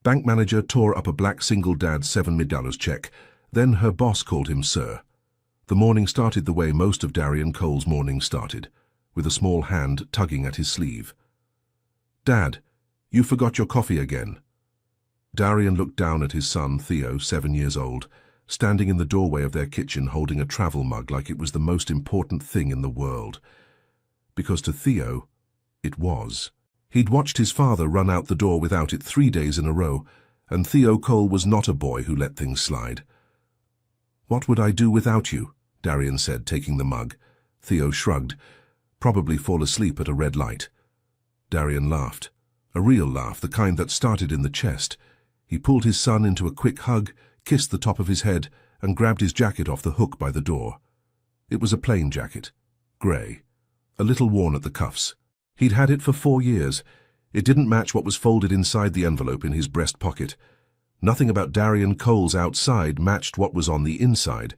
Bank manager tore up a black single dad's $7 check. Then her boss called him sir. The morning started the way most of Darian Cole's mornings started, with a small hand tugging at his sleeve. "Dad, you forgot your coffee again." Darian looked down at his son, Theo, 7 years old, standing in the doorway of their kitchen holding a travel mug like it was the most important thing in the world. Because to Theo, it was. He'd watched his father run out the door without it 3 days in a row, and Theo Cole was not a boy who let things slide. "What would I do without you?" Darian said, taking the mug. Theo shrugged. "Probably fall asleep at a red light." Darian laughed. A real laugh, the kind that started in the chest. He pulled his son into a quick hug, kissed the top of his head, and grabbed his jacket off the hook by the door. It was a plain jacket, grey, a little worn at the cuffs. He'd had it for 4 years. It didn't match what was folded inside the envelope in his breast pocket. Nothing about Darian Cole's outside matched what was on the inside.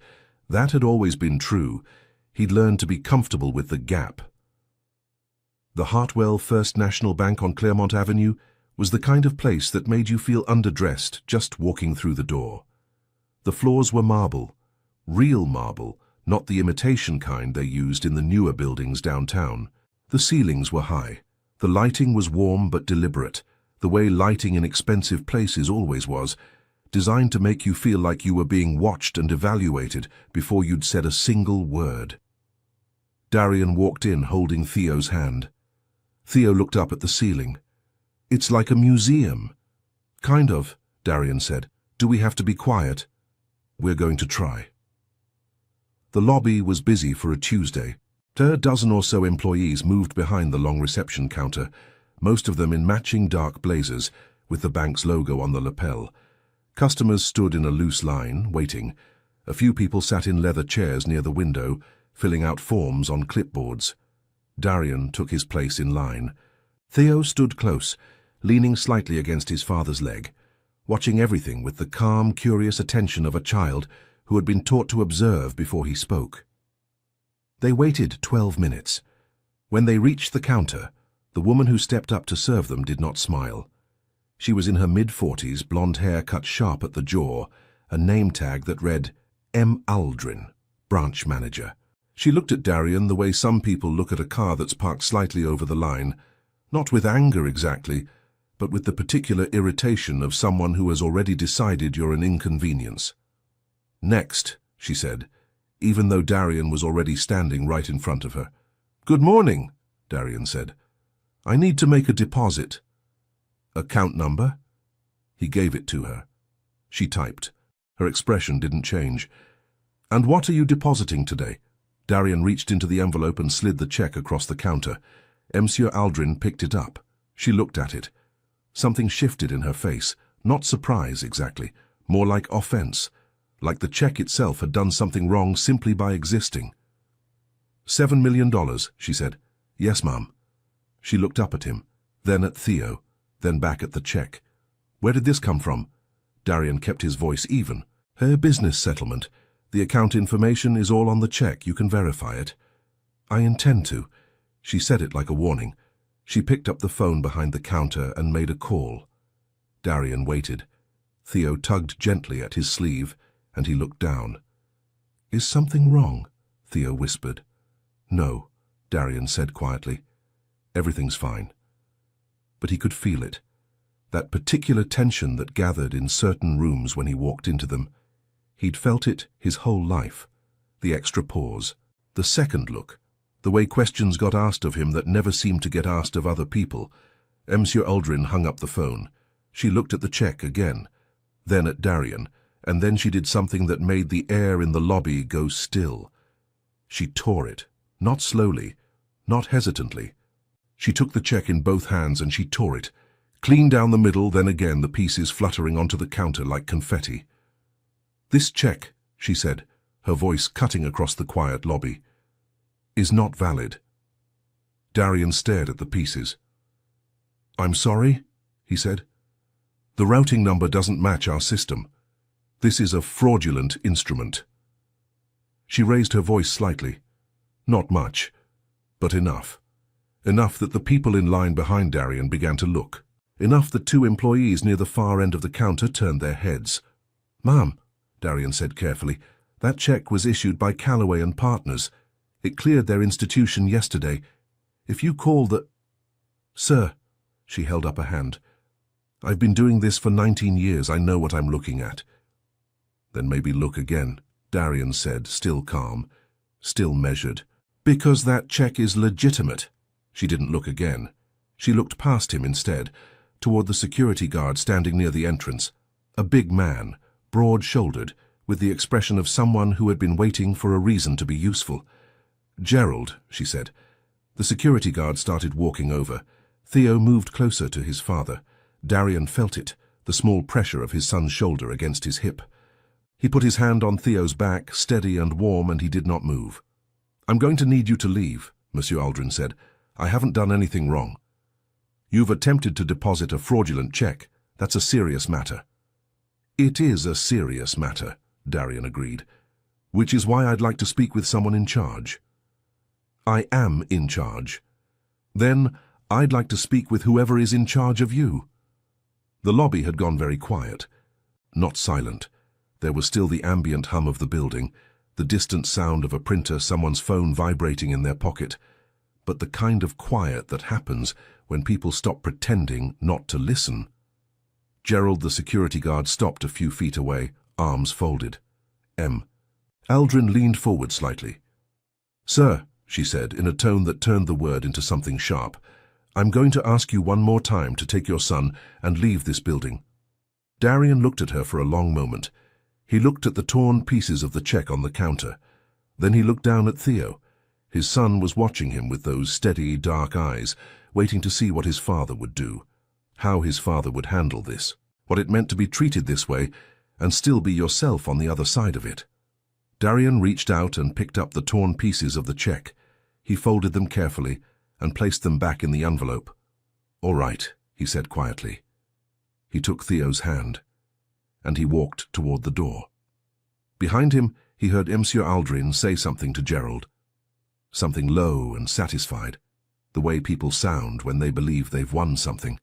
That had always been true. He'd learned to be comfortable with the gap. The Hartwell First National Bank on Claremont Avenue was the kind of place that made you feel underdressed just walking through the door. The floors were marble, real marble, not the imitation kind they used in the newer buildings downtown. The ceilings were high. The lighting was warm but deliberate, the way lighting in expensive places always was, designed to make you feel like you were being watched and evaluated before you'd said a single word. Darian walked in holding Theo's hand. Theo looked up at the ceiling. "It's like a museum." "Kind of," Darian said. "Do we have to be quiet?" "We're going to try." The lobby was busy for a Tuesday. A dozen or so employees moved behind the long reception counter, most of them in matching dark blazers with the bank's logo on the lapel. Customers stood in a loose line, waiting. A few people sat in leather chairs near the window, filling out forms on clipboards. Darian took his place in line. Theo stood close, leaning slightly against his father's leg, watching everything with the calm, curious attention of a child who had been taught to observe before he spoke. They waited 12 minutes. When they reached the counter, the woman who stepped up to serve them did not smile. She was in her mid-40s, blonde hair cut sharp at the jaw, a name tag that read M. Aldrin, branch manager. She looked at Darian the way some people look at a car that's parked slightly over the line, not with anger exactly, but with the particular irritation of someone who has already decided you're an inconvenience. "Next," she said, even though Darian was already standing right in front of her. "Good morning," Darian said. "I need to make a deposit." "Account number?" He gave it to her. She typed. Her expression didn't change. "And what are you depositing today?" Darian reached into the envelope and slid the check across the counter. Monsieur Aldrin picked it up. She looked at it. Something shifted in her face, not surprise exactly, more like offense, like the check itself had done something wrong simply by existing. $7 million, she said. "Yes, ma'am." She looked up at him, then at Theo, then back at the check. "Where did this come from?" Darian kept his voice even. "Her business settlement. The account information is all on the check. You can verify it." "I intend to." She said it like a warning. She picked up the phone behind the counter and made a call. Darian waited. Theo tugged gently at his sleeve, and he looked down. "Is something wrong?" Theo whispered. "No," Darian said quietly. "Everything's fine." But he could feel it. That particular tension that gathered in certain rooms when he walked into them. He'd felt it his whole life. The extra pause, the second look, the way questions got asked of him that never seemed to get asked of other people. Monsieur Aldrin hung up the phone. She looked at the check again, then at Darian, and then she did something that made the air in the lobby go still. She tore it, not slowly, not hesitantly. She took the check in both hands and she tore it, clean down the middle, then again the pieces fluttering onto the counter like confetti. "This check," she said, her voice cutting across the quiet lobby, "is not valid." Darian stared at the pieces. "I'm sorry," he said. "The routing number doesn't match our system. This is a fraudulent instrument." She raised her voice slightly. Not much, but enough. Enough that the people in line behind Darian began to look. enough that two employees near the far end of the counter turned their heads. "Ma'am," Darian said carefully, "that check was issued by Calloway and Partners. It cleared their institution yesterday. If you call the—" "Sir," she held up a hand. "I've been doing this for 19 years. I know what I'm looking at." "Then maybe look again," Darian said, still calm, still measured. "Because that check is legitimate." She didn't look again. She looked past him instead, toward the security guard standing near the entrance. A big man, broad-shouldered, with the expression of someone who had been waiting for a reason to be useful. "Gerald," she said. The security guard started walking over. Theo moved closer to his father. Darian felt it, the small pressure of his son's shoulder against his hip. He put his hand on Theo's back, steady and warm, and he did not move. "I'm going to need you to leave," Monsieur Aldrin said. "I haven't done anything wrong. You've attempted to deposit a fraudulent check. That's a serious matter." "It is a serious matter," Darian agreed, "which is why I'd like to speak with someone in charge." "I am in charge." "Then I'd like to speak with whoever is in charge of you." The lobby had gone very quiet. Not silent. There was still the ambient hum of the building, the distant sound of a printer, someone's phone vibrating in their pocket, but the kind of quiet that happens when people stop pretending not to listen. Gerald, the security guard, stopped a few feet away, arms folded. Aldrin leaned forward slightly. "Sir," she said, in a tone that turned the word into something sharp, "I'm going to ask you one more time to take your son and leave this building." Darian looked at her for a long moment. He looked at the torn pieces of the check on the counter. Then he looked down at Theo. His son was watching him with those steady, dark eyes, waiting to see what his father would do, how his father would handle this, what it meant to be treated this way and still be yourself on the other side of it. Darian reached out and picked up the torn pieces of the check. He folded them carefully and placed them back in the envelope. "All right," he said quietly. He took Theo's hand, and he walked toward the door. Behind him, he heard Monsieur Aldrin say something to Gerald. Something low and satisfied, the way people sound when they believe they've won something.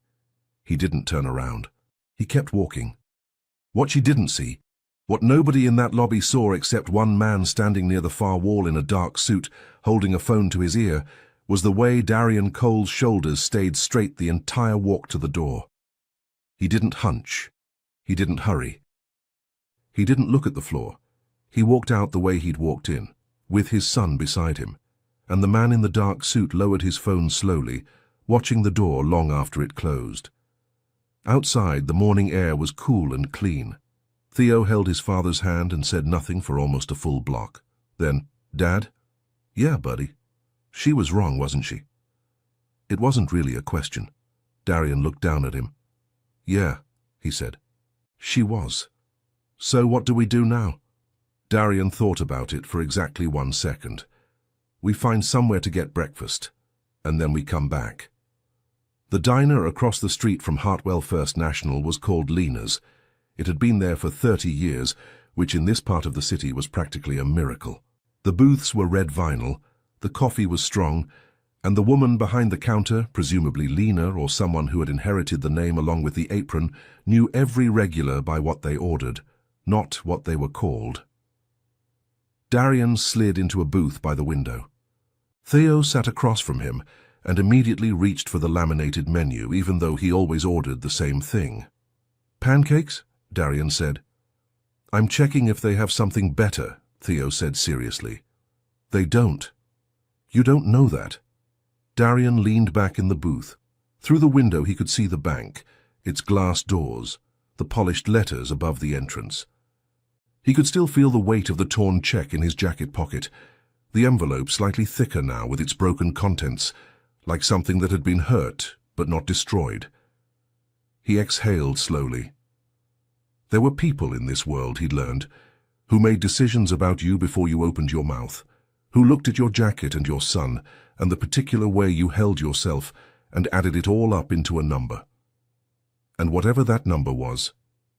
He didn't turn around. He kept walking. What she didn't see, what nobody in that lobby saw except one man standing near the far wall in a dark suit, holding a phone to his ear, was the way Darian Cole's shoulders stayed straight the entire walk to the door. He didn't hunch. He didn't hurry. He didn't look at the floor. He walked out the way he'd walked in, with his son beside him, and the man in the dark suit lowered his phone slowly, watching the door long after it closed. Outside, the morning air was cool and clean. Theo held his father's hand and said nothing for almost a full block. Then, "Dad?" "Yeah, buddy. She was wrong, wasn't she?" It wasn't really a question. Darian looked down at him. "Yeah," he said. "She was. So what do we do now?" Darian thought about it for exactly 1 second. "We find somewhere to get breakfast, and then we come back." The diner across the street from Hartwell First National was called Lena's. It had been there for 30 years, which in this part of the city was practically a miracle. The booths were red vinyl, the coffee was strong, and the woman behind the counter, presumably Lena or someone who had inherited the name along with the apron, knew every regular by what they ordered, not what they were called. Darian slid into a booth by the window. Theo sat across from him and immediately reached for the laminated menu, even though he always ordered the same thing. "Pancakes?" Darian said. "I'm checking if they have something better," Theo said seriously. "They don't." "You don't know that." Darian leaned back in the booth. Through the window he could see the bank, its glass doors, the polished letters above the entrance. He could still feel the weight of the torn check in his jacket pocket, the envelope slightly thicker now with its broken contents, like something that had been hurt but not destroyed. He exhaled slowly. There were people in this world, he'd learned, who made decisions about you before you opened your mouth, who looked at your jacket and your son and the particular way you held yourself and added it all up into a number. And whatever that number was,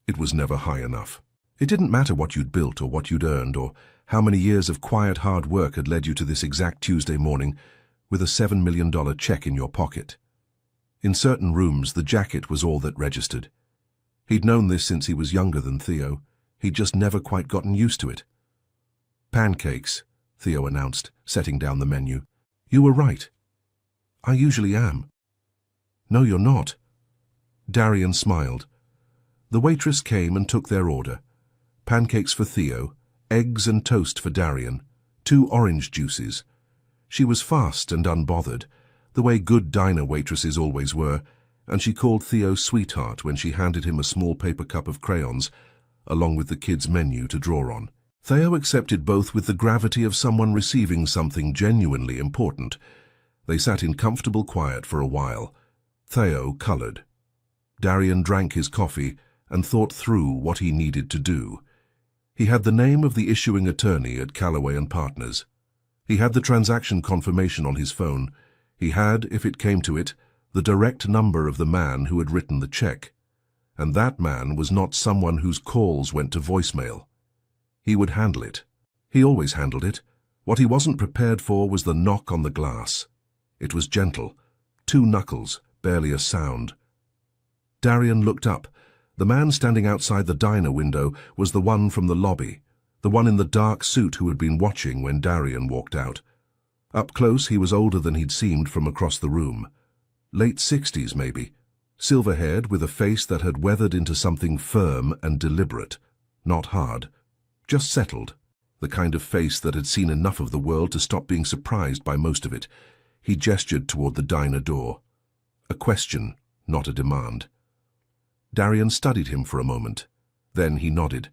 it was never high enough. It didn't matter what you'd built or what you'd earned or how many years of quiet hard work had led you to this exact Tuesday morning with a $7 million check in your pocket. In certain rooms, the jacket was all that registered. He'd known this since he was younger than Theo. He'd just never quite gotten used to it. "Pancakes," Theo announced, setting down the menu. "You were right. I usually am." "No, you're not." Darian smiled. The waitress came and took their order. Pancakes for Theo, eggs and toast for Darian, 2 orange juices. She was fast and unbothered, the way good diner waitresses always were, and she called Theo sweetheart when she handed him a small paper cup of crayons, along with the kids' menu to draw on. Theo accepted both with the gravity of someone receiving something genuinely important. They sat in comfortable quiet for a while. Theo colored. Darian drank his coffee and thought through what he needed to do. He had the name of the issuing attorney at Callaway and Partners. He had the transaction confirmation on his phone. He had, if it came to it, the direct number of the man who had written the check. And that man was not someone whose calls went to voicemail. He would handle it. He always handled it. What he wasn't prepared for was the knock on the glass. It was gentle. 2 knuckles, barely a sound. Darian looked up. The man standing outside the diner window was the one from the lobby, the one in the dark suit who had been watching when Darian walked out. Up close, he was older than he'd seemed from across the room. Late 60s, maybe. Silver-haired, with a face that had weathered into something firm and deliberate. Not hard. Just settled. The kind of face that had seen enough of the world to stop being surprised by most of it. He gestured toward the diner door. A question, not a demand. Darian studied him for a moment. Then he nodded.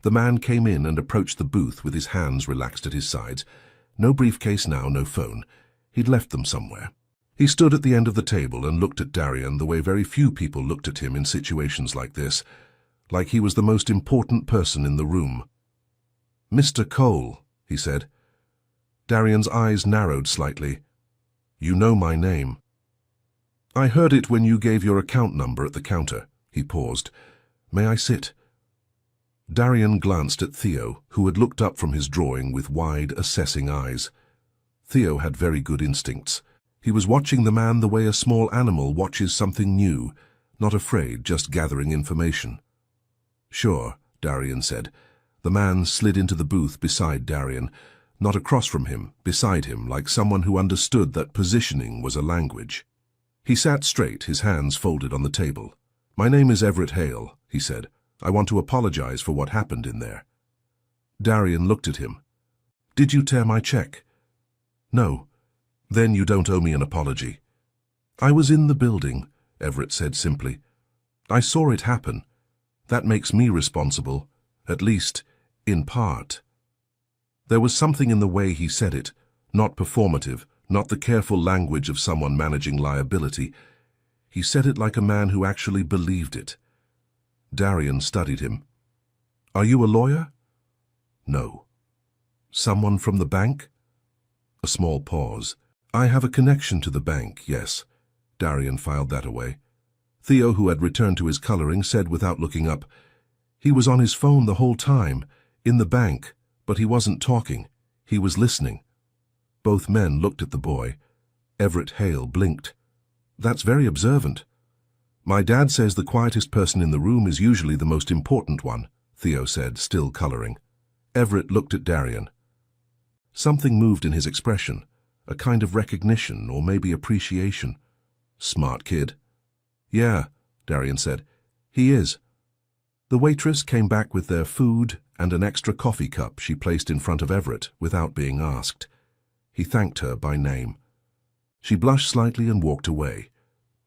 The man came in and approached the booth with his hands relaxed at his sides. No briefcase now, no phone. He'd left them somewhere. He stood at the end of the table and looked at Darian the way very few people looked at him in situations like this, like he was the most important person in the room. "Mr. Cole," he said. Darian's eyes narrowed slightly. "You know my name." "I heard it when you gave your account number at the counter." He paused. "May I sit?" Darian glanced at Theo, who had looked up from his drawing with wide, assessing eyes. Theo had very good instincts. He was watching the man the way a small animal watches something new, not afraid, just gathering information. "Sure," Darian said. The man slid into the booth beside Darian, not across from him, beside him, like someone who understood that positioning was a language. He sat straight, his hands folded on the table. "My name is Everett Hale," he said. "I want to apologize for what happened in there." Darian looked at him. "Did you tear my check?" "No." "Then you don't owe me an apology." "I was in the building," Everett said simply. "I saw it happen. That makes me responsible, at least, in part." There was something in the way he said it, not performative, not the careful language of someone managing liability. He said it like a man who actually believed it. Darian studied him. "Are you a lawyer?" "No." "Someone from the bank?" A small pause. "I have a connection to the bank, yes." Darian filed that away. Theo, who had returned to his coloring, said without looking up, "He was on his phone the whole time, in the bank, but he wasn't talking. He was listening." Both men looked at the boy. Everett Hale blinked. "That's very observant." "My dad says the quietest person in the room is usually the most important one," Theo said, still coloring. Everett looked at Darian. Something moved in his expression, a kind of recognition or maybe appreciation. "Smart kid." "Yeah," Darian said. "He is." The waitress came back with their food and an extra coffee cup she placed in front of Everett without being asked. He thanked her by name. She blushed slightly and walked away.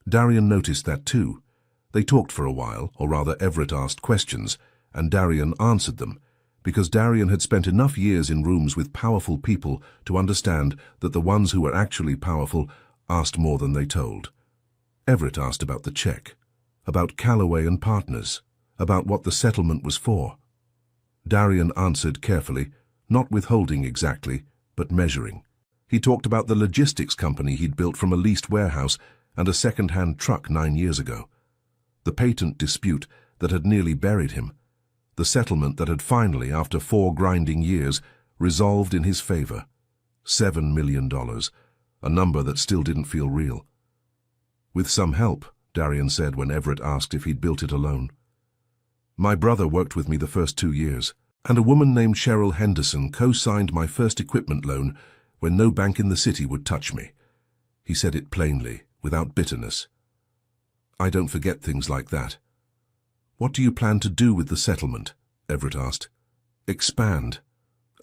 Darian noticed that too. They talked for a while, or rather Everett asked questions, and Darian answered them, because Darian had spent enough years in rooms with powerful people to understand that the ones who were actually powerful asked more than they told. Everett asked about the check, about Callaway and Partners, about what the settlement was for. Darian answered carefully, not withholding exactly, but measuring. He talked about the logistics company he'd built from a leased warehouse and a second-hand truck 9 years ago. The patent dispute that had nearly buried him. The settlement that had finally, after 4 grinding years, resolved in his favor. $7 million, a number that still didn't feel real. With some help, Darian said when Everett asked if he'd built it alone. My brother worked with me the first 2 years, and a woman named Cheryl Henderson co-signed my first equipment loan when no bank in the city would touch me. He said it plainly, without bitterness. I don't forget things like that. What do you plan to do with the settlement? Everett asked. Expand.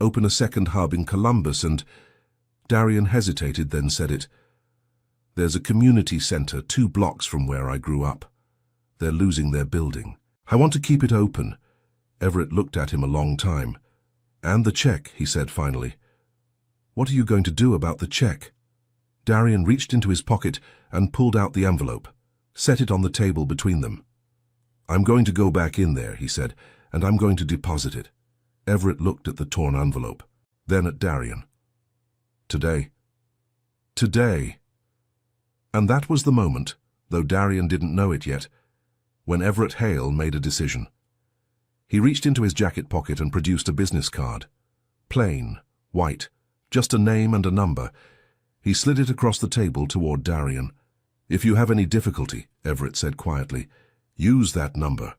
Open a second hub in Columbus and... Darian hesitated, then said it. There's a community center 2 blocks from where I grew up. They're losing their building. I want to keep it open. Everett looked at him a long time. And the check, he said finally. What are you going to do about the check? Darian reached into his pocket and pulled out the envelope, set it on the table between them. I'm going to go back in there, he said, and I'm going to deposit it. Everett looked at the torn envelope, then at Darian. Today. Today. And that was the moment, though Darian didn't know it yet, when Everett Hale made a decision. He reached into his jacket pocket and produced a business card. Plain, white, just a name and a number. He slid it across the table toward Darian. If you have any difficulty, Everett said quietly, use that number.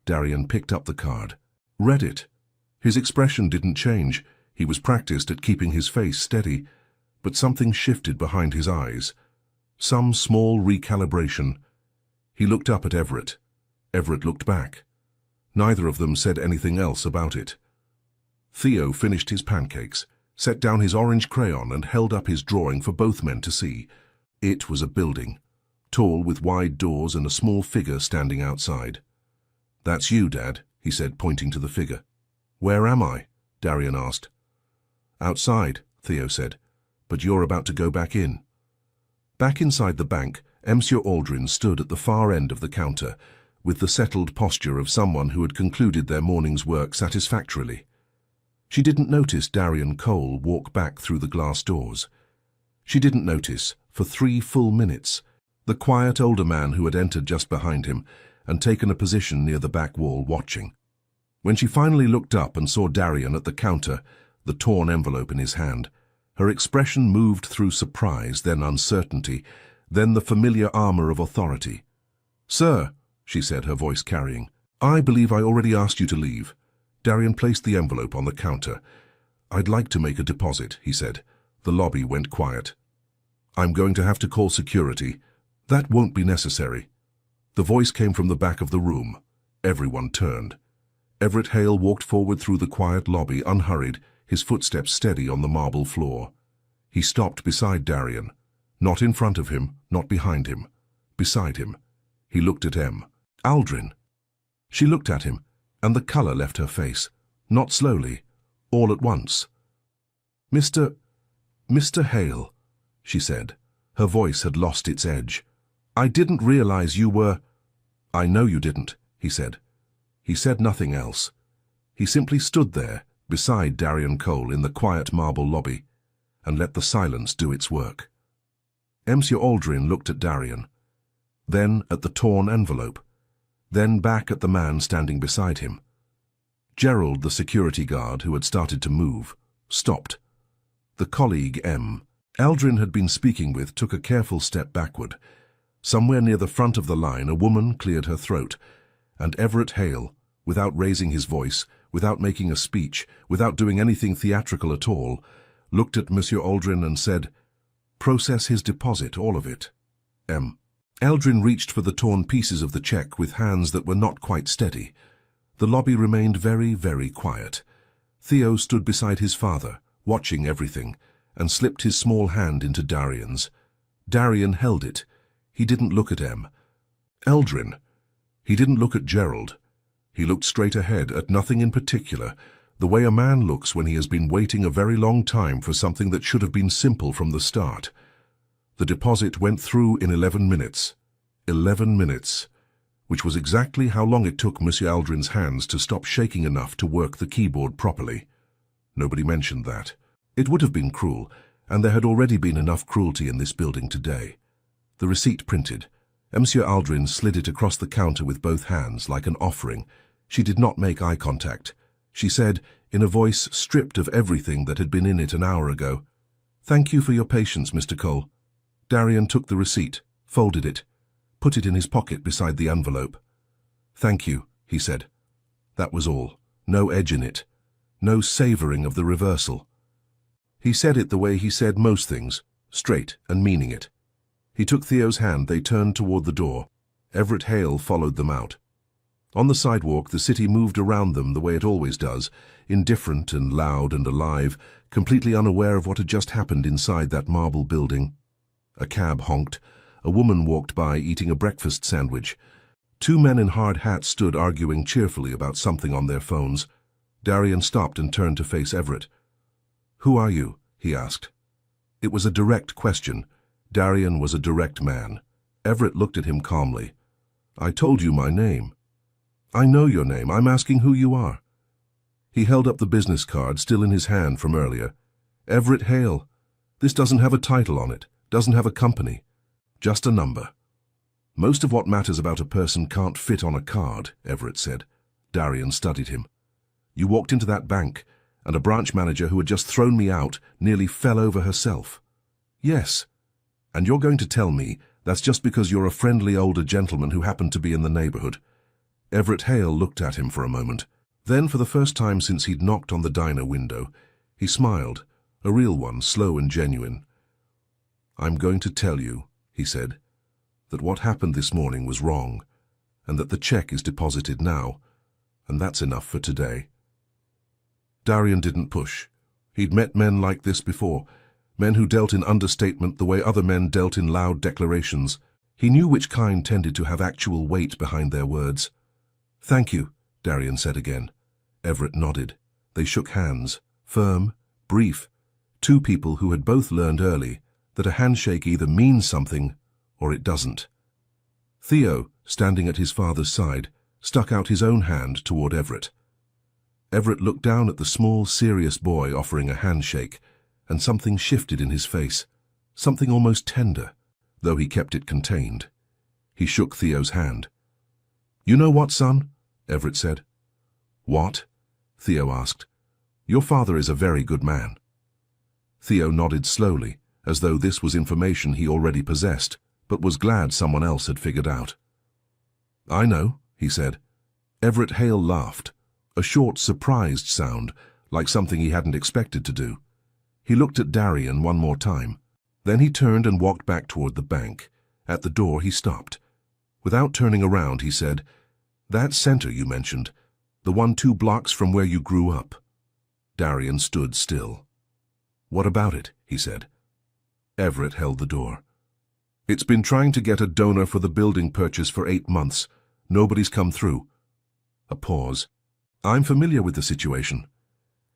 Darian picked up the card, read it. His expression didn't change. He was practiced at keeping his face steady, but something shifted behind his eyes. Some small recalibration. He looked up at Everett. Everett looked back. Neither of them said anything else about it. Theo finished his pancakes, set down his orange crayon and held up his drawing for both men to see. It was a building, tall with wide doors and a small figure standing outside. That's you, Dad, he said, pointing to the figure. Where am I? Darian asked. Outside, Theo said, but you're about to go back in. Back inside the bank, Monsieur Aldrin stood at the far end of the counter, with the settled posture of someone who had concluded their morning's work satisfactorily. She didn't notice Darian Cole walk back through the glass doors. She didn't notice, for 3 full minutes, the quiet older man who had entered just behind him and taken a position near the back wall watching. When she finally looked up and saw Darian at the counter, the torn envelope in his hand, her expression moved through surprise, then uncertainty, then the familiar armor of authority. Sir, she said, her voice carrying, I believe I already asked you to leave. Darian placed the envelope on the counter. I'd like to make a deposit, he said. The lobby went quiet. I'm going to have to call security. That won't be necessary. The voice came from the back of the room. Everyone turned. Everett Hale walked forward through the quiet lobby, unhurried, his footsteps steady on the marble floor. He stopped beside Darian. Not in front of him, not behind him. Beside him. He looked at Em. Aldrin. She looked at him, and the color left her face. Not slowly, all at once. Mr. Hale, she said. Her voice had lost its edge. I didn't realize you were... I know you didn't, he said. He said nothing else. He simply stood there, beside Darian Cole in the quiet marble lobby, and let the silence do its work. Monsieur Aldrin looked at Darian, then at the torn envelope, then back at the man standing beside him. Gerald, the security guard who had started to move, stopped. The colleague M. Aldrin had been speaking with took a careful step backward. Somewhere near the front of the line, a woman cleared her throat, and Everett Hale, without raising his voice, without making a speech, without doing anything theatrical at all, looked at Monsieur Aldrin and said, Process his deposit, all of it. M. Aldrin reached for the torn pieces of the check with hands that were not quite steady. The lobby remained very, very quiet. Theo stood beside his father, watching everything, and slipped his small hand into Darian's. Darian held it. He didn't look at Em. Aldrin. He didn't look at Gerald. He looked straight ahead, at nothing in particular, the way a man looks when he has been waiting a very long time for something that should have been simple from the start. The deposit went through in 11 minutes. 11 minutes, which was exactly how long it took Monsieur Aldrin's hands to stop shaking enough to work the keyboard properly. Nobody mentioned that. It would have been cruel, and there had already been enough cruelty in this building today. The receipt printed. Monsieur Aldrin slid it across the counter with both hands, like an offering. She did not make eye contact. She said, in a voice stripped of everything that had been in it an hour ago, Thank you for your patience, Mr. Cole. Darian took the receipt, folded it, put it in his pocket beside the envelope. "Thank you," he said. That was all. No edge in it. No savouring of the reversal. He said it the way he said most things, straight and meaning it. He took Theo's hand. They turned toward the door. Everett Hale followed them out. On the sidewalk, the city moved around them the way it always does, indifferent and loud and alive, completely unaware of what had just happened inside that marble building. A cab honked. A woman walked by eating a breakfast sandwich. Two men in hard hats stood arguing cheerfully about something on their phones. Darian stopped and turned to face Everett. "Who are you?" he asked. It was a direct question. Darian was a direct man. Everett looked at him calmly. "I told you my name." "I know your name. I'm asking who you are." He held up the business card, still in his hand from earlier. "Everett Hale. This doesn't have a title on it, doesn't have a company. Just a number." "Most of what matters about a person can't fit on a card," Everett said. Darian studied him. "You walked into that bank, and a branch manager who had just thrown me out nearly fell over herself." "Yes. And you're going to tell me that's just because you're a friendly older gentleman who happened to be in the neighborhood?" Everett Hale looked at him for a moment. Then, for the first time since he'd knocked on the diner window, he smiled, a real one, slow and genuine. "I'm going to tell you," he said, "that what happened this morning was wrong, and that the check is deposited now, and that's enough for today." Darian didn't push. He'd met men like this before, men who dealt in understatement the way other men dealt in loud declarations. He knew which kind tended to have actual weight behind their words. "Thank you," Darian said again. Everett nodded. They shook hands, firm, brief, two people who had both learned early that a handshake either means something or it doesn't. Theo, standing at his father's side, stuck out his own hand toward Everett. Everett looked down at the small, serious boy offering a handshake, and something shifted in his face, something almost tender, though he kept it contained. He shook Theo's hand. "You know what, son?" Everett said. "What?" Theo asked. "Your father is a very good man." Theo nodded slowly, as though this was information he already possessed, but was glad someone else had figured out. "I know," he said. Everett Hale laughed, a short, surprised sound, like something he hadn't expected to do. He looked at Darian one more time. Then he turned and walked back toward the bank. At the door he stopped. Without turning around, he said, "That center you mentioned, the one 2 blocks from where you grew up." Darian stood still. "What about it?" he said. Everett held the door. "It's been trying to get a donor for the building purchase for 8 months. Nobody's come through." A pause. "I'm familiar with the situation."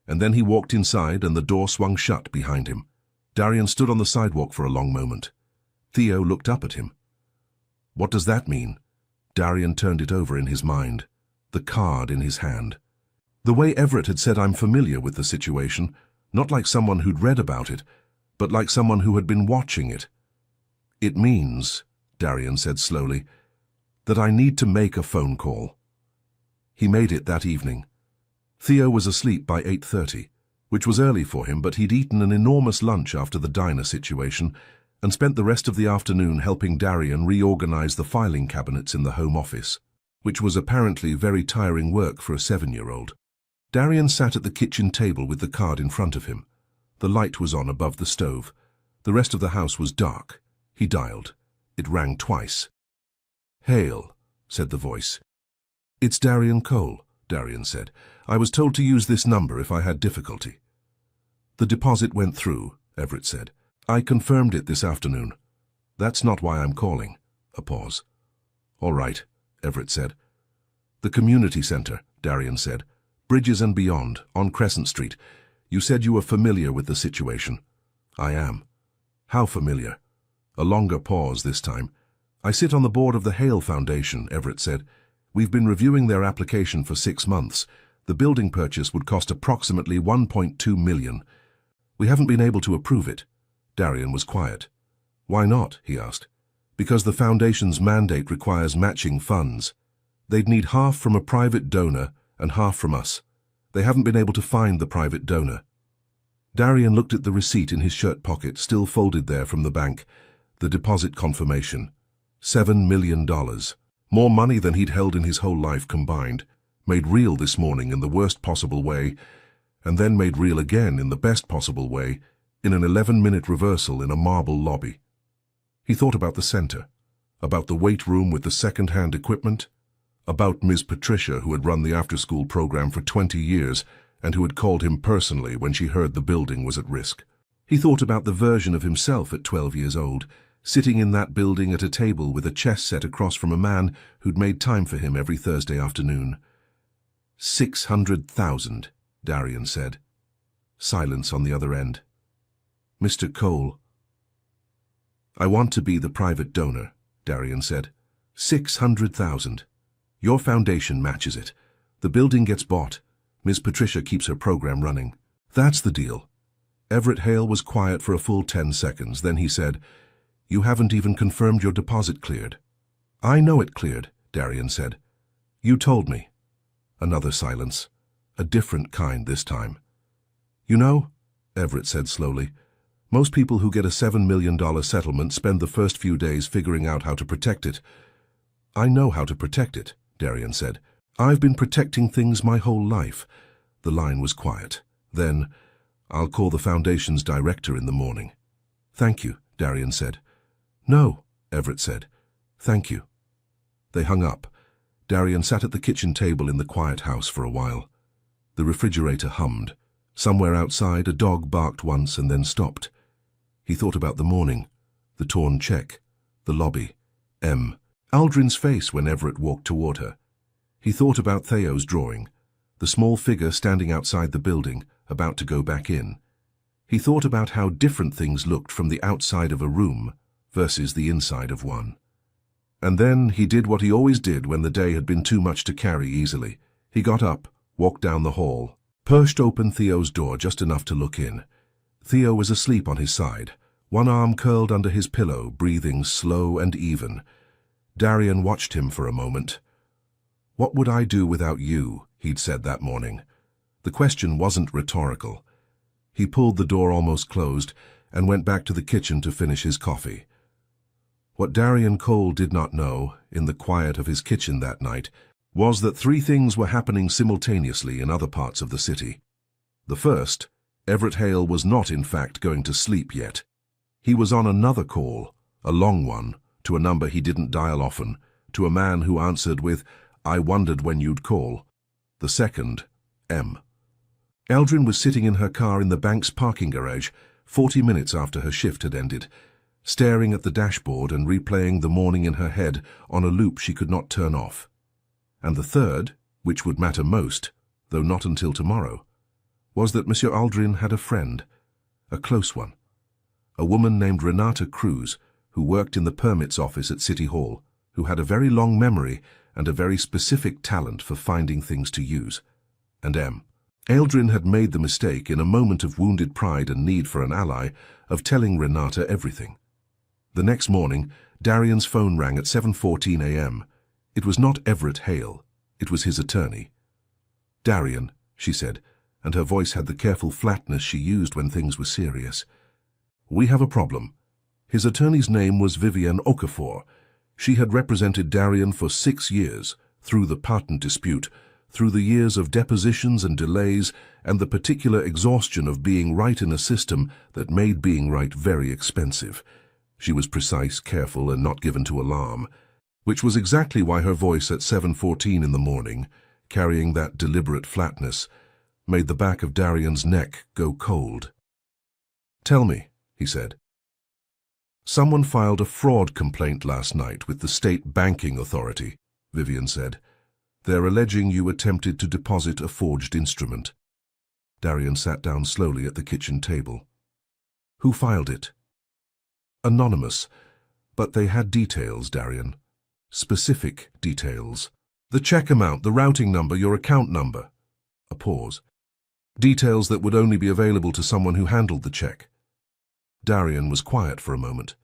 And then he walked inside and the door swung shut behind him. Darian stood on the sidewalk for a long moment. Theo looked up at him. "What does that mean?" Darian turned it over in his mind, the card in his hand. The way Everett had said, "I'm familiar with the situation," not like someone who'd read about it, but like someone who had been watching it. "It means," Darian said slowly, "that I need to make a phone call." He made it that evening. Theo was asleep by 8:30, which was early for him, but he'd eaten an enormous lunch after the diner situation and spent the rest of the afternoon helping Darian reorganize the filing cabinets in the home office, which was apparently very tiring work for a 7-year-old. Darian sat at the kitchen table with the card in front of him. The light was on above the stove. The rest of the house was dark. He dialed. It rang twice. "Hale," said the voice. "It's Darian Cole," Darian said. "I was told to use this number if I had difficulty." "The deposit went through," Everett said. "I confirmed it this afternoon. That's not why I'm calling." A pause. "All right," Everett said. "The community center," Darian said. "Bridges and beyond, on Crescent Street. You said you were familiar with the situation." "I am." "How familiar?" A longer pause this time. "I sit on the board of the Hale Foundation," Everett said. "We've been reviewing their application for 6 months. The building purchase would cost approximately $1.2 million. We haven't been able to approve it." Darian was quiet. "Why not?" he asked. "Because the foundation's mandate requires matching funds. They'd need half from a private donor and half from us. They haven't been able to find the private donor." Darian looked at the receipt in his shirt pocket, still folded there from the bank, the deposit confirmation. $7 million. More money than he'd held in his whole life combined. Made real this morning in the worst possible way, and then made real again in the best possible way, in an 11-minute reversal in a marble lobby. He thought about the center, about the weight room with the second-hand equipment, about Ms. Patricia, who had run the after-school program for 20 years and who had called him personally when she heard the building was at risk. He thought about the version of himself at 12 years old, sitting in that building at a table with a chess set across from a man who'd made time for him every Thursday afternoon. 600,000, Darian said. Silence on the other end. Mr. Cole. I want to be the private donor, Darian said. 600,000. Your foundation matches it. The building gets bought. Ms. Patricia keeps her program running. That's the deal. Everett Hale was quiet for a full 10 seconds. Then he said, You haven't even confirmed your deposit cleared. I know it cleared, Darian said. You told me. Another silence. A different kind this time. You know, Everett said slowly, most people who get a $7 million settlement spend the first few days figuring out how to protect it. I know how to protect it, Darian said. I've been protecting things my whole life. The line was quiet. Then, I'll call the foundation's director in the morning. Thank you, Darian said. No, Everett said. Thank you. They hung up. Darian sat at the kitchen table in the quiet house for a while. The refrigerator hummed. Somewhere outside, a dog barked once and then stopped. He thought about the morning, the torn check, the lobby, Aldrin's face when Everett walked toward her. He thought about Theo's drawing, the small figure standing outside the building, about to go back in. He thought about how different things looked from the outside of a room versus the inside of one. And then he did what he always did when the day had been too much to carry easily. He got up, walked down the hall, pushed open Theo's door just enough to look in. Theo was asleep on his side, one arm curled under his pillow, breathing slow and even. Darian watched him for a moment. What would I do without you, he'd said that morning. The question wasn't rhetorical. He pulled the door almost closed and went back to the kitchen to finish his coffee. What Darian Cole did not know, in the quiet of his kitchen that night, was that three things were happening simultaneously in other parts of the city. The first, Everett Hale was not in fact going to sleep yet. He was on another call, a long one, to a number he didn't dial often, to a man who answered with, I wondered when you'd call. The second, Aldrin was sitting in her car in the bank's parking garage 40 minutes after her shift had ended, staring at the dashboard and replaying the morning in her head on a loop she could not turn off. And the third, which would matter most, though not until tomorrow, was that Monsieur Aldrin had a friend, a close one, a woman named Renata Cruz, who worked in the permits office at City Hall, who had a very long memory and a very specific talent for finding things to use. And Aldrin had made the mistake, in a moment of wounded pride and need for an ally, of telling Renata everything. The next morning, Darian's phone rang at 7:14 a.m. It was not Everett Hale. It was his attorney. Darian, she said, and her voice had the careful flatness she used when things were serious. We have a problem. His attorney's name was Vivienne Okafor. She had represented Darian for 6 years, through the patent dispute, through the years of depositions and delays, and the particular exhaustion of being right in a system that made being right very expensive. She was precise, careful, and not given to alarm, which was exactly why her voice at 7:14 in the morning, carrying that deliberate flatness, made the back of Darian's neck go cold. Tell me, he said. Someone filed a fraud complaint last night with the State Banking Authority, Vivian said. They're alleging you attempted to deposit a forged instrument. Darian sat down slowly at the kitchen table. Who filed it? Anonymous, but they had details, Darian. Specific details. The check amount, the routing number, your account number. A pause. Details that would only be available to someone who handled the check. Darian was quiet for a moment.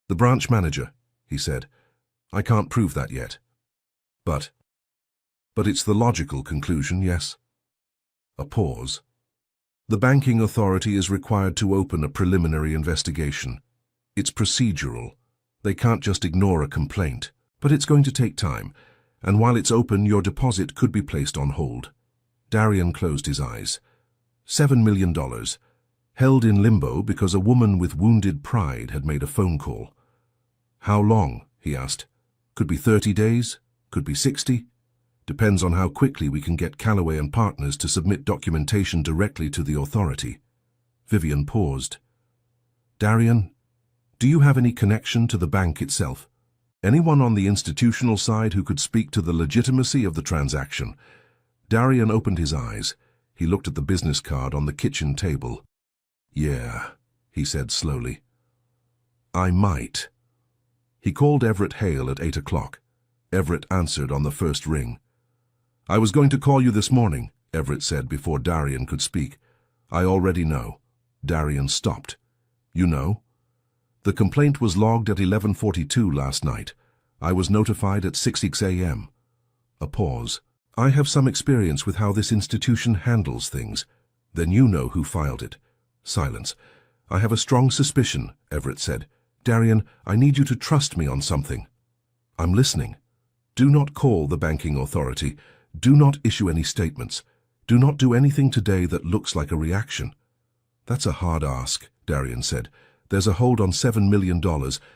The branch manager, he said. I can't prove that yet. But it's the logical conclusion, yes? A pause. The banking authority is required to open a preliminary investigation. It's procedural. They can't just ignore a complaint. But it's going to take time, and while it's open, your deposit could be placed on hold. Darian closed his eyes. $7 million, held in limbo because a woman with wounded pride had made a phone call. How long? He asked. Could be 30 days, could be 60. Depends on how quickly we can get Calloway and partners to submit documentation directly to the authority. Vivian paused. Darian, do you have any connection to the bank itself? Anyone on the institutional side who could speak to the legitimacy of the transaction? Darian opened his eyes. He looked at the business card on the kitchen table. Yeah, he said slowly. I might. He called Everett Hale at 8 o'clock. Everett answered on the first ring. I was going to call you this morning, Everett said before Darian could speak. I already know. Darian stopped. You know? The complaint was logged at 11:42 last night. I was notified at 6 a.m. A pause. I have some experience with how this institution handles things. Then you know who filed it. Silence. I have a strong suspicion, Everett said. Darian, I need you to trust me on something. I'm listening. Do not call the banking authority. Do not issue any statements. Do not do anything today that looks like a reaction. That's a hard ask, Darian said. There's a hold on $7 million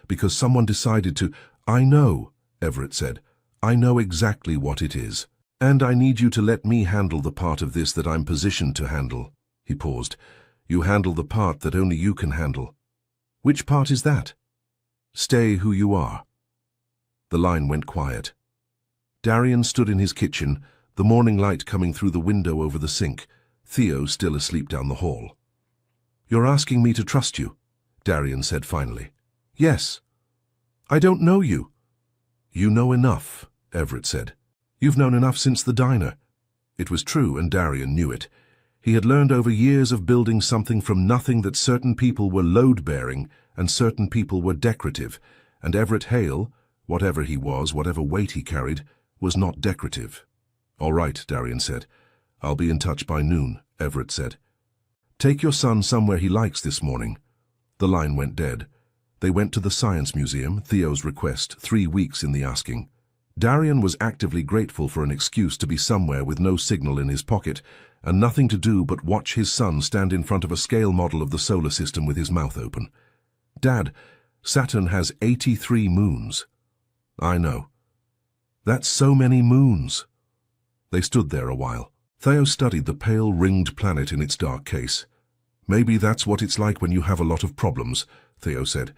because someone decided to... I know, Everett said. I know exactly what it is. And I need you to let me handle the part of this that I'm positioned to handle. He paused. You handle the part that only you can handle. Which part is that? Stay who you are. The line went quiet. Darian stood in his kitchen, the morning light coming through the window over the sink, Theo still asleep down the hall. You're asking me to trust you, Darian said finally. Yes. I don't know you. You know enough, Everett said. You've known enough since the diner. It was true, and Darian knew it. He had learned over years of building something from nothing that certain people were load-bearing and certain people were decorative, and Everett Hale, whatever he was, whatever weight he carried, was not decorative. All right, Darian said. I'll be in touch by noon, Everett said. Take your son somewhere he likes this morning. The line went dead. They went to the Science Museum, Theo's request, 3 weeks in the asking. Darian was actively grateful for an excuse to be somewhere with no signal in his pocket and nothing to do but watch his son stand in front of a scale model of the solar system with his mouth open. Dad, Saturn has 83 moons. I know. That's so many moons. They stood there a while. Theo studied the pale ringed planet in its dark case. Maybe that's what it's like when you have a lot of problems, Theo said.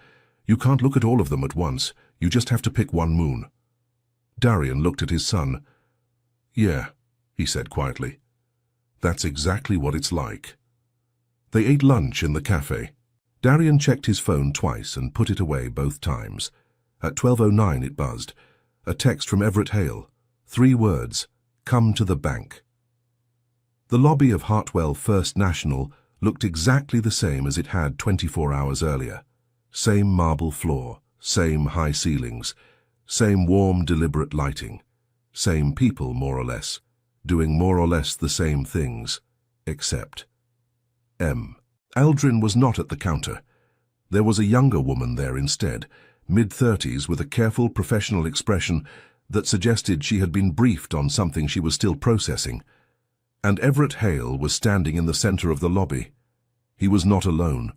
You can't look at all of them at once. You just have to pick one moon. Darian looked at his son. Yeah, he said quietly. That's exactly what it's like. They ate lunch in the cafe. Darian checked his phone twice and put it away both times. At 12:09 it buzzed. A text from Everett Hale. 3 words. Come to the bank. The lobby of Hartwell First National looked exactly the same as it had 24 hours earlier. Same marble floor, same high ceilings, same warm, deliberate lighting. Same people, more or less, doing more or less the same things, except... Aldrin was not at the counter. There was a younger woman there instead, mid-30s with a careful professional expression that suggested she had been briefed on something she was still processing. And Everett Hale was standing in the center of the lobby. He was not alone.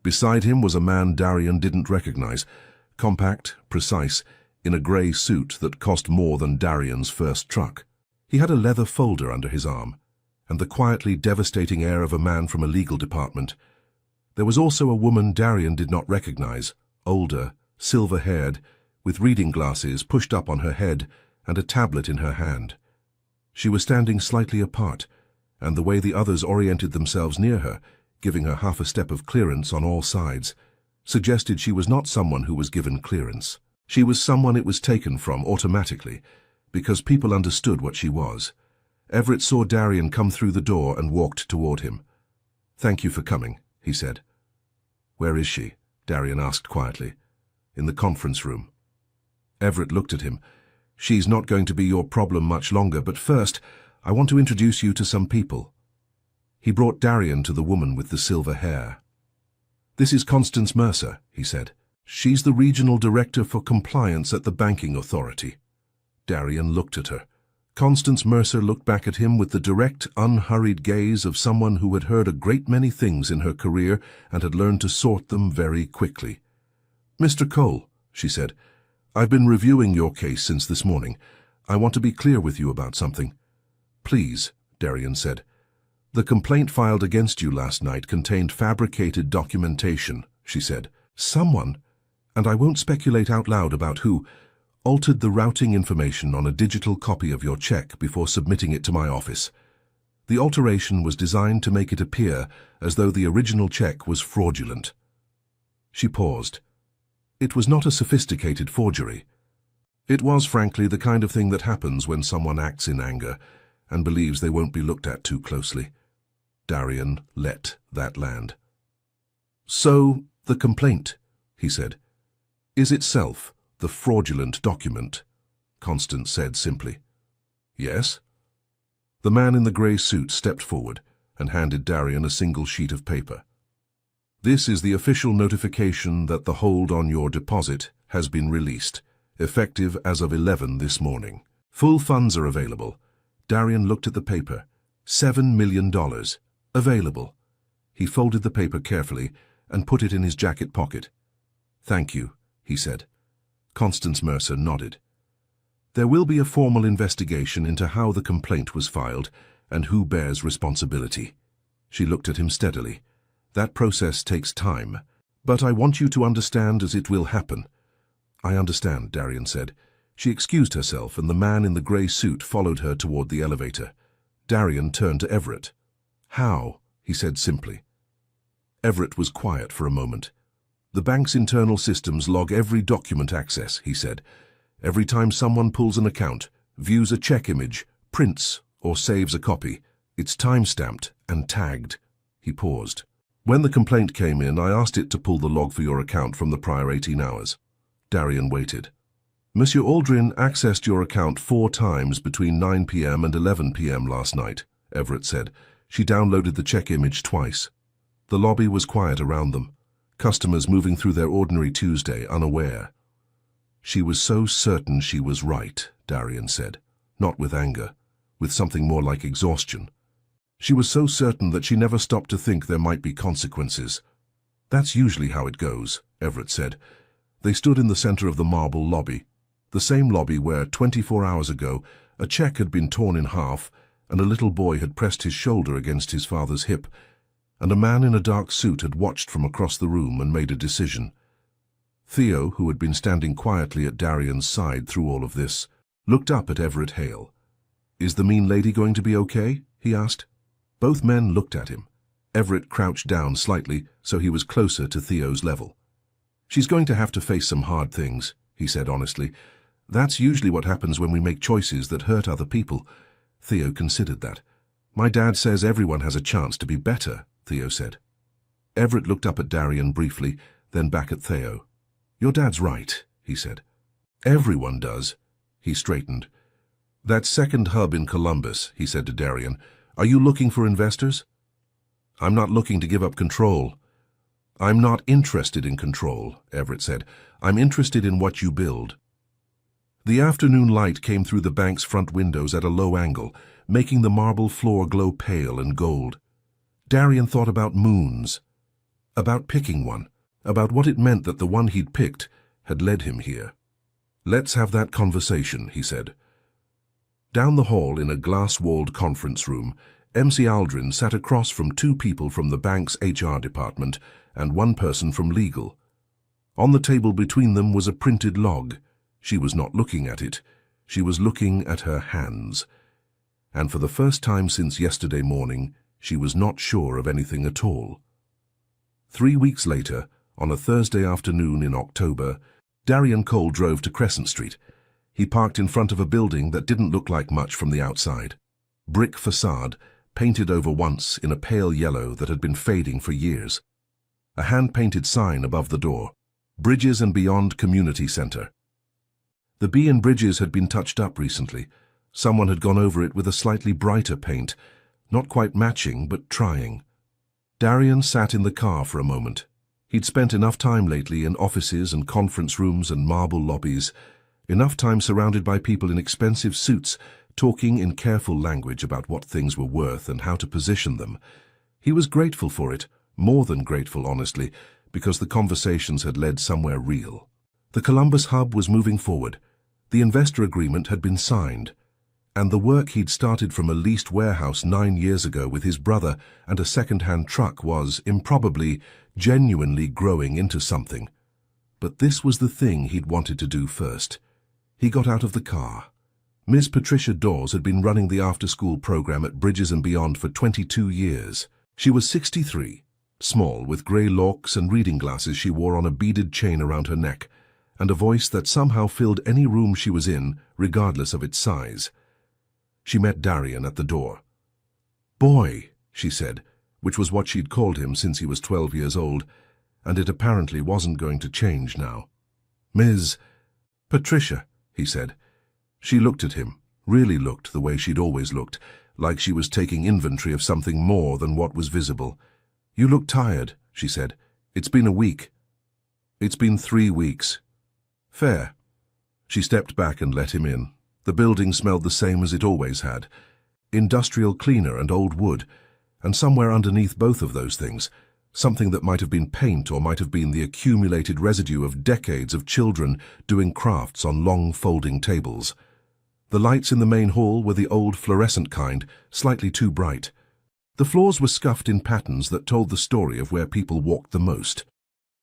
Beside him was a man Darian didn't recognize, compact, precise, in a grey suit that cost more than Darian's first truck. He had a leather folder under his arm, and the quietly devastating air of a man from a legal department. There was also a woman Darian did not recognize, older, silver-haired, with reading glasses pushed up on her head and a tablet in her hand. She was standing slightly apart, and the way the others oriented themselves near her, giving her half a step of clearance on all sides, suggested she was not someone who was given clearance. She was someone it was taken from automatically, because people understood what she was. Everett saw Darian come through the door and walked toward him. "Thank you for coming," he said. "Where is she?" Darian asked quietly. "In the conference room." Everett looked at him. "She's not going to be your problem much longer, but first, I want to introduce you to some people." He brought Darian to the woman with the silver hair. "This is Constance Mercer," he said. She's the regional director for compliance at the banking authority. Darian looked at her. Constance Mercer looked back at him with the direct, unhurried gaze of someone who had heard a great many things in her career and had learned to sort them very quickly. "Mr. Cole," she said, "I've been reviewing your case since this morning. I want to be clear with you about something." "Please," Darian said. "The complaint filed against you last night contained fabricated documentation," she said. "Someone, and I won't speculate out loud about who, altered the routing information on a digital copy of your check before submitting it to my office. The alteration was designed to make it appear as though the original check was fraudulent." She paused. It was not a sophisticated forgery. It was, frankly, the kind of thing that happens when someone acts in anger and believes they won't be looked at too closely. Darian let that land. "So, the complaint," he said, "is itself the fraudulent document," Constance said simply. "Yes?" The man in the grey suit stepped forward and handed Darian a single sheet of paper. "This is the official notification that the hold on your deposit has been released, effective as of 11 this morning. Full funds are available." Darian looked at the paper. $7 million. Available. He folded the paper carefully and put it in his jacket pocket. "Thank you," he said. Constance Mercer nodded. "There will be a formal investigation into how the complaint was filed and who bears responsibility." She looked at him steadily. "That process takes time, but I want you to understand as it will happen." "I understand," Darian said. She excused herself, and the man in the grey suit followed her toward the elevator. Darian turned to Everett. "How?" he said simply. Everett was quiet for a moment. "The bank's internal systems log every document access," he said. "Every time someone pulls an account, views a check image, prints or saves a copy, it's time-stamped and tagged." He paused. "When the complaint came in, I asked it to pull the log for your account from the prior 18 hours. Darian waited. "Monsieur Aldrin accessed your account 4 times between 9 p.m. and 11 p.m. last night," Everett said. "She downloaded the check image twice. The lobby was quiet around them. Customers moving through their ordinary Tuesday unaware." "She was so certain she was right," Darian said, not with anger, with something more like exhaustion. "She was so certain that she never stopped to think there might be consequences." "That's usually how it goes," Everett said. They stood in the center of the marble lobby, the same lobby where, 24 hours ago, a check had been torn in half and a little boy had pressed his shoulder against his father's hip, and a man in a dark suit had watched from across the room and made a decision. Theo, who had been standing quietly at Darian's side through all of this, looked up at Everett Hale. "Is the mean lady going to be okay?" he asked. Both men looked at him. Everett crouched down slightly so he was closer to Theo's level. "She's going to have to face some hard things," he said honestly. "That's usually what happens when we make choices that hurt other people." Theo considered that. "My dad says everyone has a chance to be better," Theo said. Everett looked up at Darian briefly, then back at Theo. "Your dad's right," he said. "Everyone does." He straightened. "That second hub in Columbus," he said to Darian. "Are you looking for investors?" "I'm not looking to give up control." "I'm not interested in control," Everett said. "I'm interested in what you build." The afternoon light came through the bank's front windows at a low angle, making the marble floor glow pale and gold. Darian thought about moons, about picking one, about what it meant that the one he'd picked had led him here. "Let's have that conversation," he said. Down the hall in a glass-walled conference room, MC Aldrin sat across from 2 people from the bank's HR department and 1 person from legal. On the table between them was a printed log. She was not looking at it. She was looking at her hands. And for the first time since yesterday morning, she was not sure of anything at all. 3 weeks later, on a Thursday afternoon in October, Darian Cole drove to Crescent Street. He parked in front of a building that didn't look like much from the outside. Brick facade, painted over once in a pale yellow that had been fading for years. A hand-painted sign above the door, Bridges and Beyond Community Center. The B in Bridges had been touched up recently. Someone had gone over it with a slightly brighter paint, not quite matching, but trying. Darian sat in the car for a moment. He'd spent enough time lately in offices and conference rooms and marble lobbies, enough time surrounded by people in expensive suits, talking in careful language about what things were worth and how to position them. He was grateful for it, more than grateful, honestly, because the conversations had led somewhere real. The Columbus hub was moving forward. The investor agreement had been signed, and the work he'd started from a leased warehouse 9 years ago with his brother and a second-hand truck was, improbably, genuinely growing into something. But this was the thing he'd wanted to do first. He got out of the car. Miss Patricia Dawes had been running the after-school program at Bridges and Beyond for 22 years. She was 63, small, with grey locks and reading glasses she wore on a beaded chain around her neck, and a voice that somehow filled any room she was in, regardless of its size. She met Darian at the door. "Boy," she said, which was what she'd called him since he was 12 years old, and it apparently wasn't going to change now. "Ms. Patricia," he said. She looked at him, really looked the way she'd always looked, like she was taking inventory of something more than what was visible. "You look tired," she said. "It's been a week." "It's been 3 weeks." "Fair." She stepped back and let him in. The building smelled the same as it always had. Industrial cleaner and old wood, and somewhere underneath both of those things, something that might have been paint or might have been the accumulated residue of decades of children doing crafts on long folding tables. The lights in the main hall were the old fluorescent kind, slightly too bright. The floors were scuffed in patterns that told the story of where people walked the most.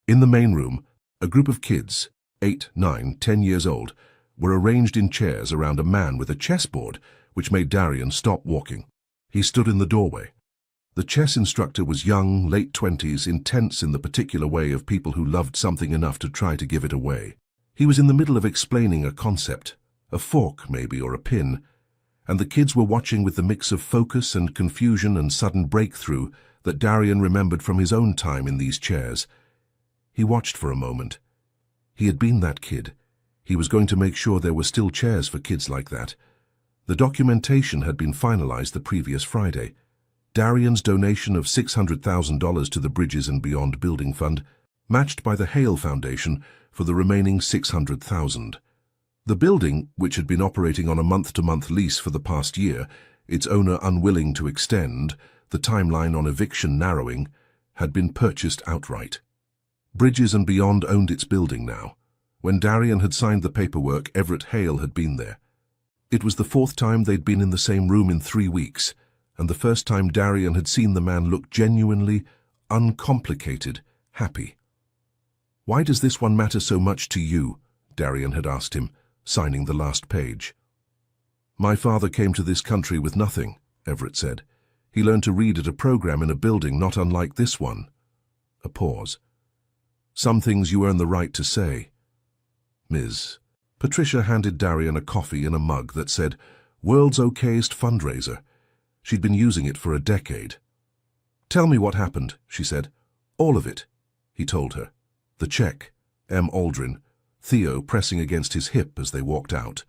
In the main room, a group of kids, 8, 9, 10 years old, were arranged in chairs around a man with a chessboard, which made Darian stop walking. He stood in the doorway. The chess instructor was young, late 20s, intense in the particular way of people who loved something enough to try to give it away. He was in the middle of explaining a concept, a fork maybe, or a pin, and the kids were watching with the mix of focus and confusion and sudden breakthrough that Darian remembered from his own time in these chairs. He watched for a moment. He had been that kid. He was going to make sure there were still chairs for kids like that. The documentation had been finalized the previous Friday. Darian's donation of $600,000 to the Bridges and Beyond Building Fund, matched by the Hale Foundation for the remaining $600,000. The building, which had been operating on a month-to-month lease for the past year, its owner unwilling to extend, the timeline on eviction narrowing, had been purchased outright. Bridges and Beyond owned its building now. When Darian had signed the paperwork, Everett Hale had been there. It was the 4th time they'd been in the same room in 3 weeks, and the first time Darian had seen the man look genuinely, uncomplicated, happy. "Why does this one matter so much to you?" Darian had asked him, signing the last page. "My father came to this country with nothing," Everett said. "He learned to read at a program in a building not unlike this one." A pause. "Some things you earn the right to say." Ms. Patricia handed Darian a coffee in a mug that said, "World's Okayest Fundraiser." She'd been using it for a decade. "Tell me what happened," she said. "All of it," he told her. The check, M. Aldrin, Theo pressing against his hip as they walked out.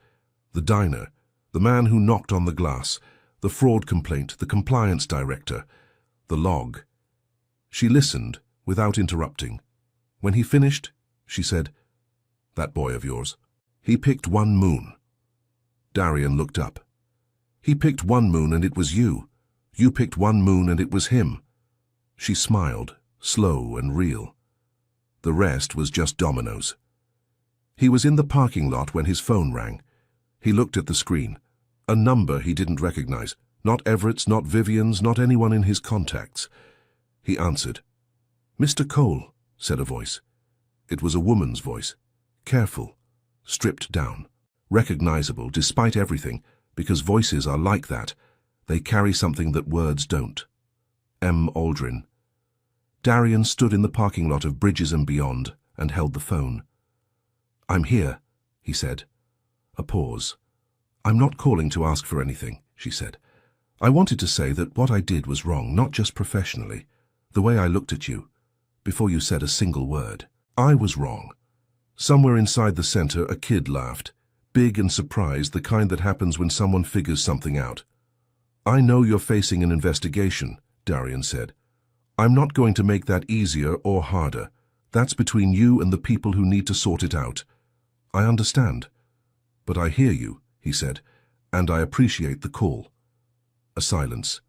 The diner, the man who knocked on the glass, the fraud complaint, the compliance director, the log. She listened, without interrupting. When he finished, she said, "That boy of yours, he picked one moon." Darian looked up. "He picked one moon and it was you. You picked one moon and it was him." She smiled, slow and real. The rest was just dominoes. He was in the parking lot when his phone rang. He looked at the screen. A number he didn't recognize. Not Everett's, not Vivian's, not anyone in his contacts. He answered. "Mr. Cole," said a voice. It was a woman's voice. Careful, stripped down, recognizable despite everything, because voices are like that. They carry something that words don't. M. Aldrin. Darian stood in the parking lot of Bridges and Beyond and held the phone. "I'm here," he said. A pause. "I'm not calling to ask for anything," she said. "I wanted to say that what I did was wrong, not just professionally. The way I looked at you, before you said a single word. I was wrong." Somewhere inside the center, a kid laughed, big and surprised, the kind that happens when someone figures something out. "I know you're facing an investigation," Darian said. "I'm not going to make that easier or harder. That's between you and the people who need to sort it out. I understand. But I hear you, he said, and I appreciate the call. A silence.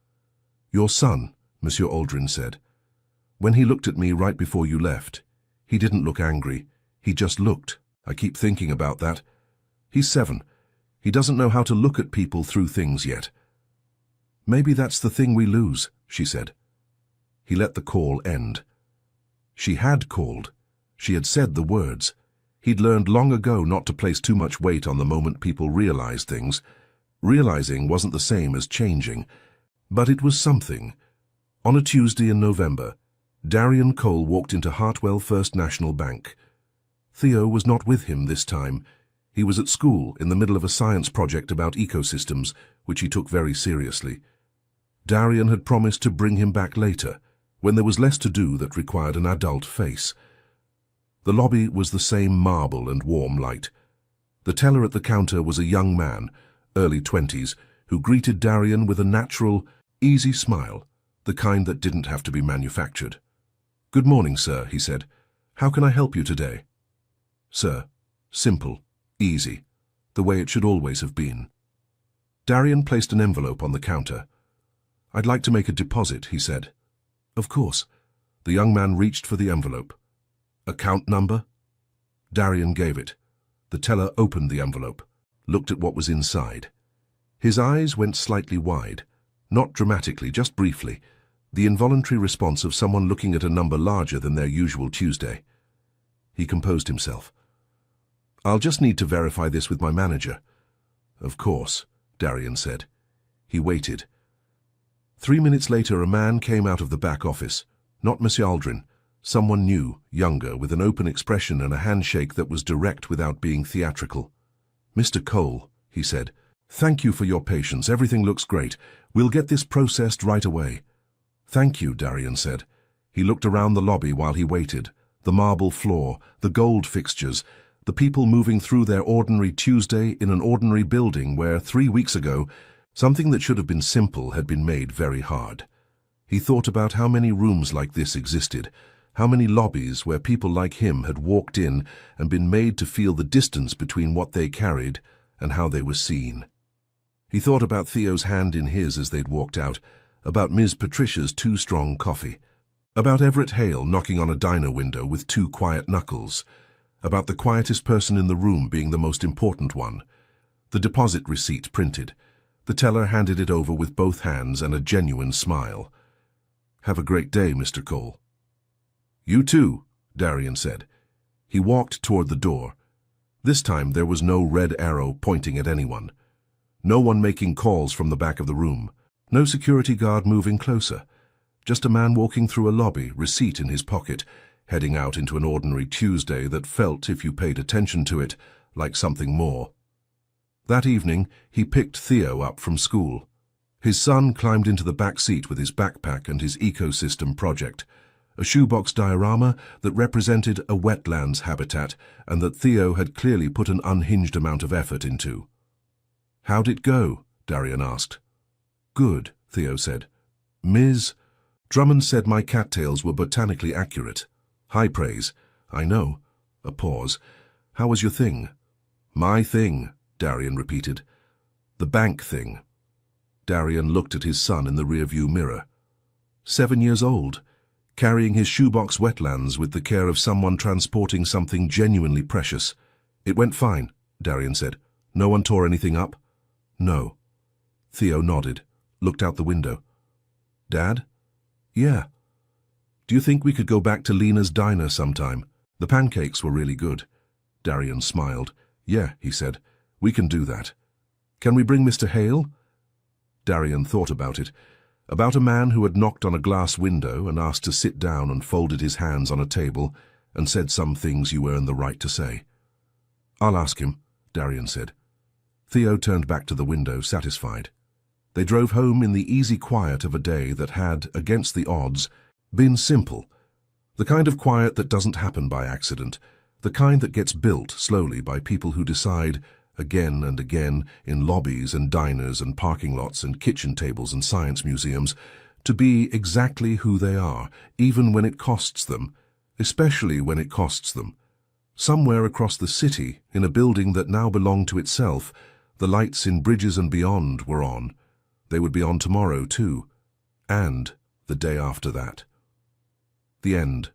Your son, Monsieur Aldrin said. When he looked at me right before you left, he didn't look angry. He just looked. I keep thinking about that. He's 7. He doesn't know how to look at people through things yet. Maybe that's the thing we lose, she said. He let the call end. She had called. She had said the words. He'd learned long ago not to place too much weight on the moment people realized things. Realizing wasn't the same as changing, but it was something. On a Tuesday in November, Darian Cole walked into Hartwell First National Bank. Theo was not with him this time. He was at school in the middle of a science project about ecosystems, which he took very seriously. Darian had promised to bring him back later, when there was less to do that required an adult face. The lobby was the same marble and warm light. The teller at the counter was a young man, early 20s, who greeted Darian with a natural, easy smile, the kind that didn't have to be manufactured. "Good morning, sir," he said. "How can I help you today?" "Sir." Simple, easy, the way it should always have been. Darian placed an envelope on the counter. "I'd like to make a deposit," he said. "Of course." The young man reached for the envelope. "Account number?" Darian gave it. The teller opened the envelope, looked at what was inside. His eyes went slightly wide, not dramatically, just briefly, the involuntary response of someone looking at a number larger than their usual Tuesday. He composed himself. "I'll just need to verify this with my manager." "Of course," Darian said. He waited. 3 minutes later, a man came out of the back office. Not Monsieur Aldrin. Someone new, younger, with an open expression and a handshake that was direct without being theatrical. "Mr. Cole," he said, "thank you for your patience. Everything looks great. We'll get this processed right away." "Thank you," Darian said. He looked around the lobby while he waited. The marble floor, the gold fixtures, the people moving through their ordinary Tuesday in an ordinary building where, 3 weeks ago, something that should have been simple had been made very hard. He thought about how many rooms like this existed, how many lobbies where people like him had walked in and been made to feel the distance between what they carried and how they were seen. He thought about Theo's hand in his as they'd walked out, about Ms. Patricia's too strong coffee, about Everett Hale knocking on a diner window with 2 quiet knuckles, about the quietest person in the room being the most important one. The deposit receipt printed. The teller handed it over with both hands and a genuine smile. "Have a great day, Mr. Cole." "You too," Darian said. He walked toward the door. This time there was no red arrow pointing at anyone. No one making calls from the back of the room. No security guard moving closer. Just a man walking through a lobby, receipt in his pocket, heading out into an ordinary Tuesday that felt, if you paid attention to it, like something more. That evening, he picked Theo up from school. His son climbed into the back seat with his backpack and his ecosystem project, a shoebox diorama that represented a wetlands habitat and that Theo had clearly put an unhinged amount of effort into. "How'd it go?" Darian asked. "Good," Theo said. "Ms. Drummond said my cattails were botanically accurate." "High praise." "I know." A pause. "How was your thing?" "My thing," Darian repeated. "The bank thing." Darian looked at his son in the rearview mirror. 7 years old, carrying his shoebox wetlands with the care of someone transporting something genuinely precious. "It went fine," Darian said. "No one tore anything up?" "No." Theo nodded, looked out the window. "Dad?" "Yeah." "Do you think we could go back to Lena's diner sometime? The pancakes were really good." Darian smiled. "Yeah," he said. "We can do that." "Can we bring Mr. Hale?" Darian thought about it. About a man who had knocked on a glass window and asked to sit down and folded his hands on a table and said some things you earned the right to say. "I'll ask him," Darian said. Theo turned back to the window, satisfied. They drove home in the easy quiet of a day that had, against the odds, been simple. The kind of quiet that doesn't happen by accident, the kind that gets built slowly by people who decide, again and again, in lobbies and diners and parking lots and kitchen tables and science museums, to be exactly who they are, even when it costs them, especially when it costs them. Somewhere across the city, in a building that now belonged to itself, the lights in Bridges and beyond were on. They would be on tomorrow too, and the day after that. The end.